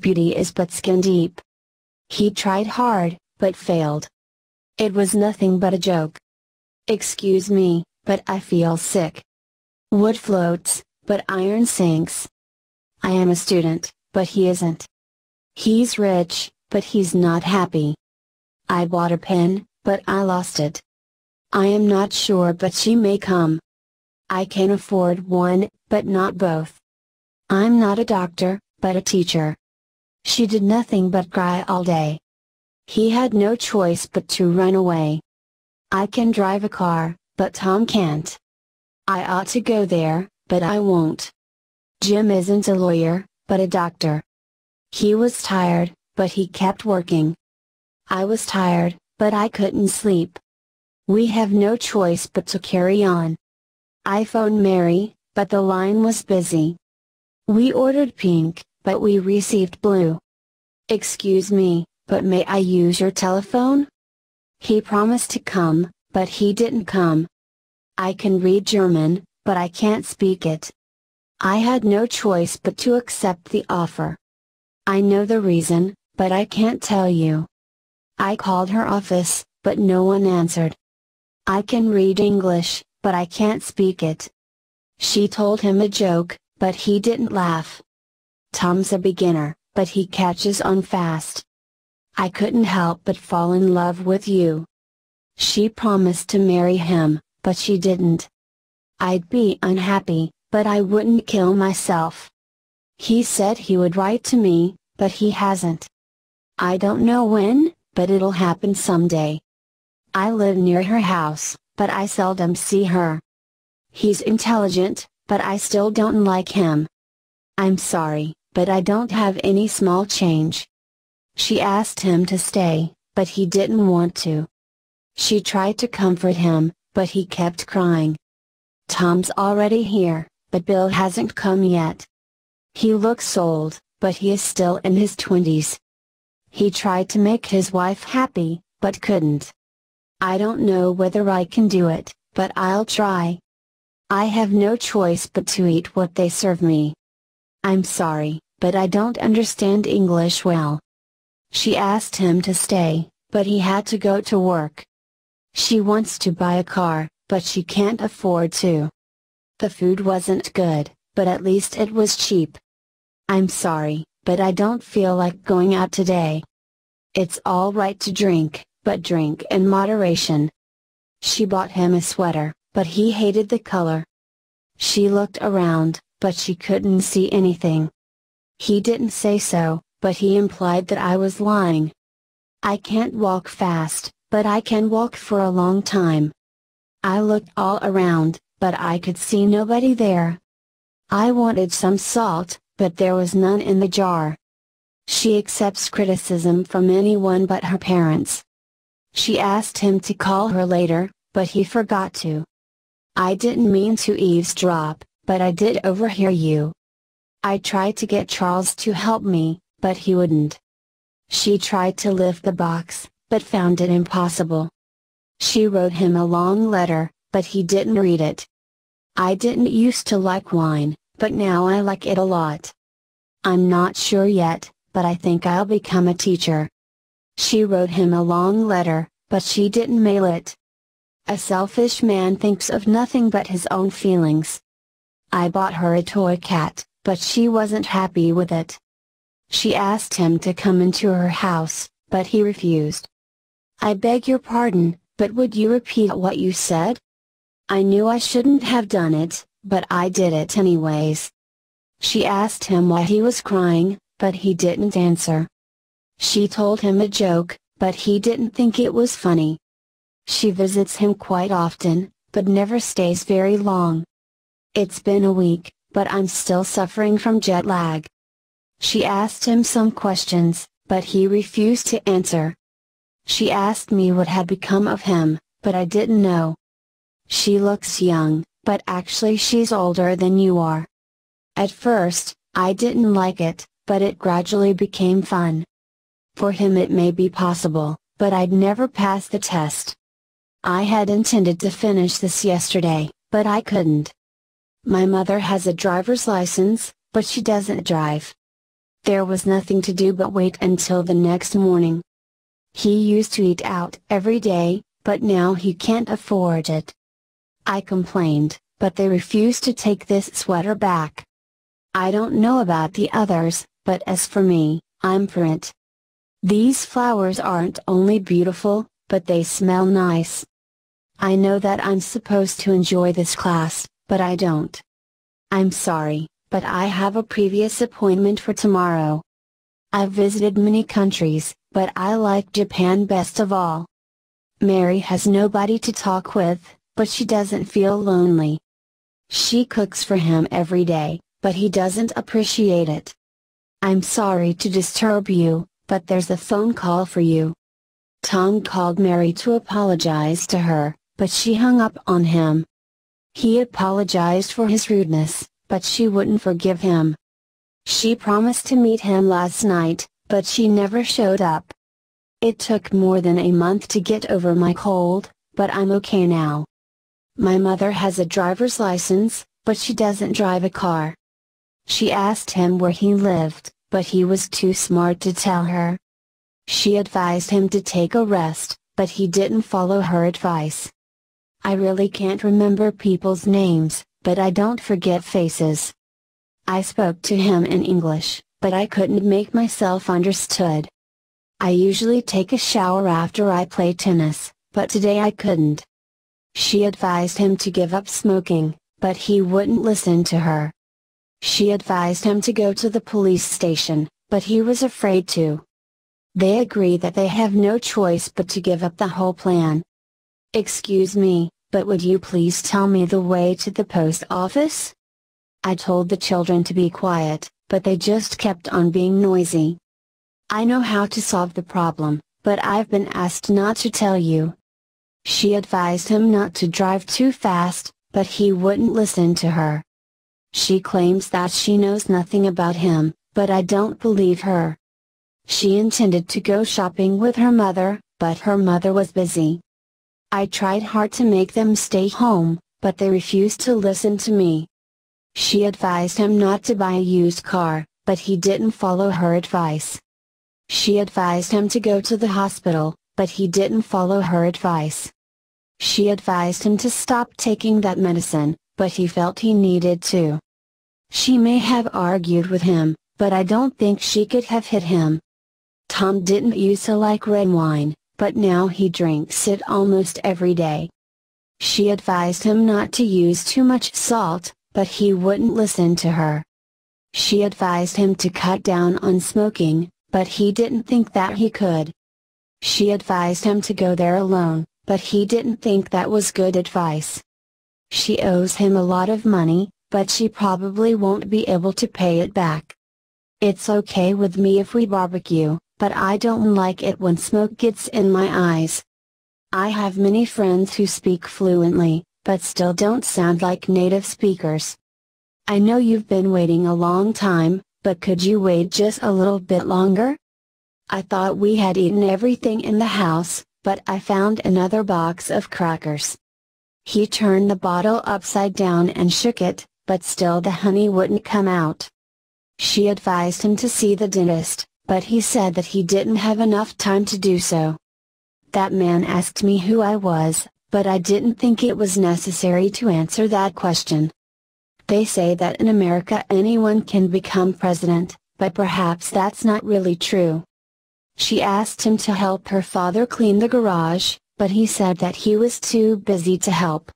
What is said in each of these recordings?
beauty is but skin deep. He tried hard, but failed. It was nothing but a joke. Excuse me, but I feel sick. Wood floats, but iron sinks. I am a student, but he isn't. He's rich, but he's not happy. I bought a pen, but I lost it. I am not sure, but she may come. I can afford one, but not both. I'm not a doctor, but a teacher. She did nothing but cry all day. He had no choice but to run away. I can drive a car, but Tom can't. I ought to go there, but I won't. Jim isn't a lawyer, but a doctor. He was tired, but he kept working. I was tired, but I couldn't sleep. We have no choice but to carry on. I phoned Mary, but the line was busy. We ordered pink, but we received blue. Excuse me, but may I use your telephone? He promised to come, but he didn't come. I can read German, but I can't speak it. I had no choice but to accept the offer. I know the reason, but I can't tell you. I called her office, but no one answered. I can read English, but I can't speak it. She told him a joke, but he didn't laugh. Tom's a beginner, but he catches on fast. I couldn't help but fall in love with you. She promised to marry him, but she didn't. I'd be unhappy, but I wouldn't kill myself. He said he would write to me, but he hasn't. I don't know when, but it'll happen someday. I live near her house, but I seldom see her. He's intelligent, but I still don't like him. I'm sorry, but I don't have any small change. She asked him to stay, but he didn't want to. She tried to comfort him, but he kept crying. Tom's already here, but Bill hasn't come yet. He looks old, but he is still in his 20s. He tried to make his wife happy, but couldn't. I don't know whether I can do it, but I'll try. I have no choice but to eat what they serve me. I'm sorry, but I don't understand English well. She asked him to stay, but he had to go to work. She wants to buy a car, but she can't afford to. The food wasn't good, but at least it was cheap. I'm sorry, but I don't feel like going out today. It's all right to drink, but drink in moderation. She bought him a sweater, but he hated the color. She looked around, but she couldn't see anything. He didn't say so, but he implied that I was lying. I can't walk fast, but I can walk for a long time. I looked all around, but I could see nobody there. I wanted some salt, but there was none in the jar. She accepts criticism from anyone but her parents. She asked him to call her later, but he forgot to. I didn't mean to eavesdrop, but I did overhear you. I tried to get Charles to help me, but he wouldn't. She tried to lift the box, but found it impossible. She wrote him a long letter, but he didn't read it. I didn't used to like wine, but now I like it a lot. I'm not sure yet, but I think I'll become a teacher. She wrote him a long letter, but she didn't mail it. A selfish man thinks of nothing but his own feelings. I bought her a toy cat, but she wasn't happy with it. She asked him to come into her house, but he refused. I beg your pardon, but would you repeat what you said? I knew I shouldn't have done it, but I did it anyways. She asked him why he was crying, but he didn't answer. She told him a joke, but he didn't think it was funny. She visits him quite often, but never stays very long. It's been a week, but I'm still suffering from jet lag. She asked him some questions, but he refused to answer. She asked me what had become of him, but I didn't know. She looks young, but actually she's older than you are. At first, I didn't like it, but it gradually became fun. For him it may be possible, but I'd never pass the test. I had intended to finish this yesterday, but I couldn't. My mother has a driver's license, but she doesn't drive. There was nothing to do but wait until the next morning. He used to eat out every day, but now he can't afford it. I complained, but they refused to take this sweater back. I don't know about the others, but as for me, I'm for it. These flowers aren't only beautiful, but they smell nice. I know that I'm supposed to enjoy this class, but I don't. I'm sorry, but I have a previous appointment for tomorrow. I've visited many countries, but I like Japan best of all. Mary has nobody to talk with, but she doesn't feel lonely. She cooks for him every day, but he doesn't appreciate it. I'm sorry to disturb you, but there's a phone call for you. Tom called Mary to apologize to her, but she hung up on him. He apologized for his rudeness, but she wouldn't forgive him. She promised to meet him last night, but she never showed up. It took more than a month to get over my cold, but I'm okay now. My mother has a driver's license, but she doesn't drive a car. She asked him where he lived, but he was too smart to tell her. She advised him to take a rest, but he didn't follow her advice. I really can't remember people's names, but I don't forget faces. I spoke to him in English, but I couldn't make myself understood. I usually take a shower after I play tennis, but today I couldn't. She advised him to give up smoking, but he wouldn't listen to her. She advised him to go to the police station, but he was afraid to. They agree that they have no choice but to give up the whole plan. Excuse me, but would you please tell me the way to the post office? I told the children to be quiet, but they just kept on being noisy. I know how to solve the problem, but I've been asked not to tell you. She advised him not to drive too fast, but he wouldn't listen to her. She claims that she knows nothing about him, but I don't believe her. She intended to go shopping with her mother, but her mother was busy. I tried hard to make them stay home, but they refused to listen to me. She advised him not to buy a used car, but he didn't follow her advice. She advised him to go to the hospital, but he didn't follow her advice. She advised him to stop taking that medicine, but he felt he needed to. She may have argued with him, but I don't think she could have hit him. Tom didn't used to like red wine, but now he drinks it almost every day. She advised him not to use too much salt, but he wouldn't listen to her. She advised him to cut down on smoking, but he didn't think that he could. She advised him to go there alone, but he didn't think that was good advice. She owes him a lot of money, but she probably won't be able to pay it back. It's okay with me if we barbecue, but I don't like it when smoke gets in my eyes. I have many friends who speak fluently, but still don't sound like native speakers. I know you've been waiting a long time, but could you wait just a little bit longer? I thought we had eaten everything in the house, but I found another box of crackers. He turned the bottle upside down and shook it, but still the honey wouldn't come out. She advised him to see the dentist, but he said that he didn't have enough time to do so. That man asked me who I was, but I didn't think it was necessary to answer that question. They say that in America anyone can become president, but perhaps that's not really true. She asked him to help her father clean the garage, but he said that he was too busy to help.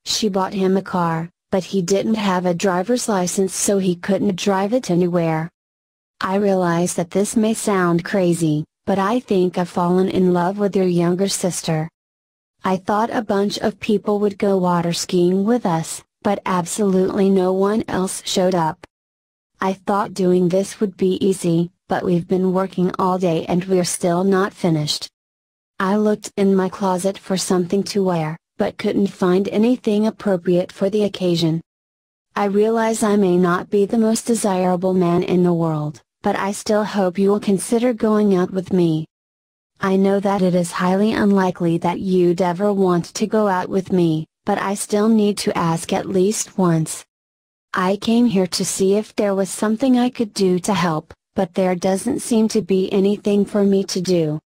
She bought him a car, but he didn't have a driver's license, so he couldn't drive it anywhere. I realize that this may sound crazy, but I think I've fallen in love with your younger sister. I thought a bunch of people would go water skiing with us, but absolutely no one else showed up. I thought doing this would be easy, but we've been working all day and we're still not finished. I looked in my closet for something to wear, but couldn't find anything appropriate for the occasion. I realize I may not be the most desirable man in the world, but I still hope you will consider going out with me. I know that it is highly unlikely that you'd ever want to go out with me, but I still need to ask at least once. I came here to see if there was something I could do to help, but there doesn't seem to be anything for me to do.